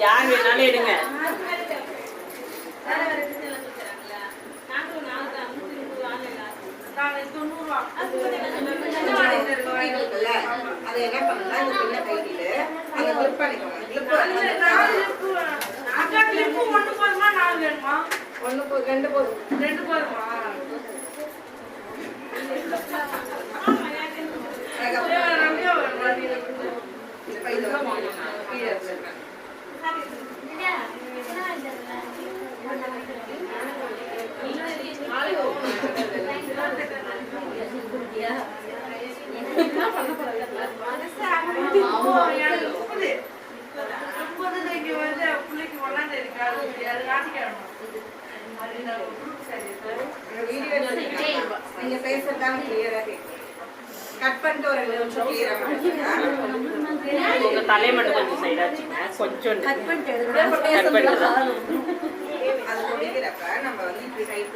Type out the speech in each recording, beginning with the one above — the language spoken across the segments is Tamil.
யார் வேணாலும் எடுங்க. அதை என்ன பண்ணா இந்த பின்ன கைட்டிட்டு அந்த கிளிப் பண்ணிக்கோங்க. ரெண்டு போதுமா? நீங்க பேசுறதான கிளியரா கேட்கும். கட் பண்ணிட்டு ஒரு நிமிஷம் கிளியரா உங்க தலையை மட்டும் கொஞ்சம் சைடா வச்சுங்க. கொஞ்சம் கட் பண்ணிட்டு அது முடிக்கிறப்ப நம்ம வந்து இப்படி சைடு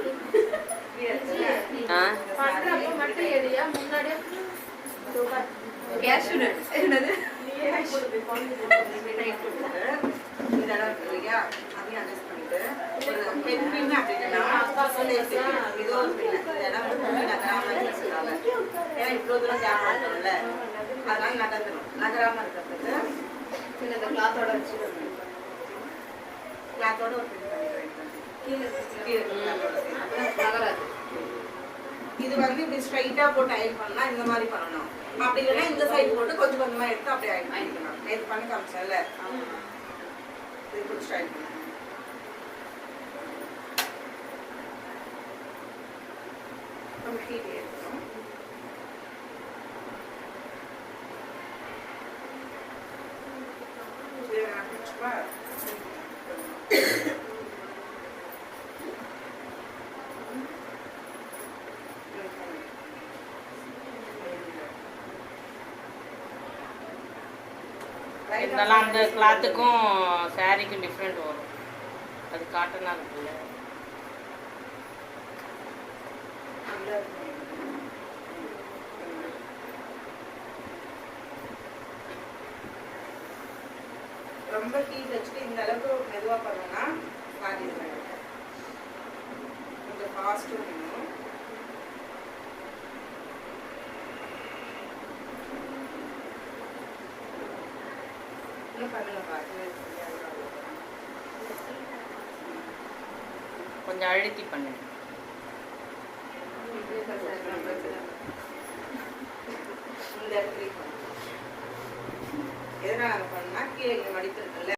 என்னது இதெல்லாம் இருக்கு இல்லையா, அதையும் அட்ஜஸ்ட் பண்ணிட்டு பெண் பின் அப்படின்னா ஏதோ ஒரு பின்ன இதெல்லாம் நகராம இருக்கிறாங்க. ஏன்னா இவ்வளோ தூரம் கேப் பண்ணுறோம்ல, அதனால நகர்ந்துடும். நகராம இருக்கிறதுக்கு இந்த கிளாத்தோட வச்சு கிளாத்தோட ஒரு பின் பண்ணிக்கிறேன். நகராது. இது வந்து இப்படி ஸ்ட்ரைட்டா போட்டு அயன் பண்ணா இந்த மாதிரி பண்ணணும். அப்படி இல்லைன்னா இந்த சைடு போட்டு கொஞ்சம் கொஞ்சமா எடுத்து அப்படியே அயன் பண்ணிக்கணும். நேற்று பண்ணி காமிச்சேன்ல, இது கொஞ்சம் ஸ்ட்ரைட் பண்ணணும். நம்ம ஹீட் எடுக்கணும். இருந்தாலும் அந்த கிளாத்துக்கும் சாரிக்கும் டிஃப்ரெண்ட் வரும். அது காட்டனா இருக்குல்ல. ரொம்ப ஹீட் வச்சுட்டு இந்த அளவுக்கு மெதுவாக பண்ணோம்னா சாரி கொஞ்சம் ஃபாஸ்ட்டும் வேணும். இன்னும் பண்ணுங்க பாருங்க. கொஞ்சம் அழுத்தி பண்ணுங்க. இந்த இடத்துல எதனால பண்ணா கீழே மடித்து இருக்குல்ல,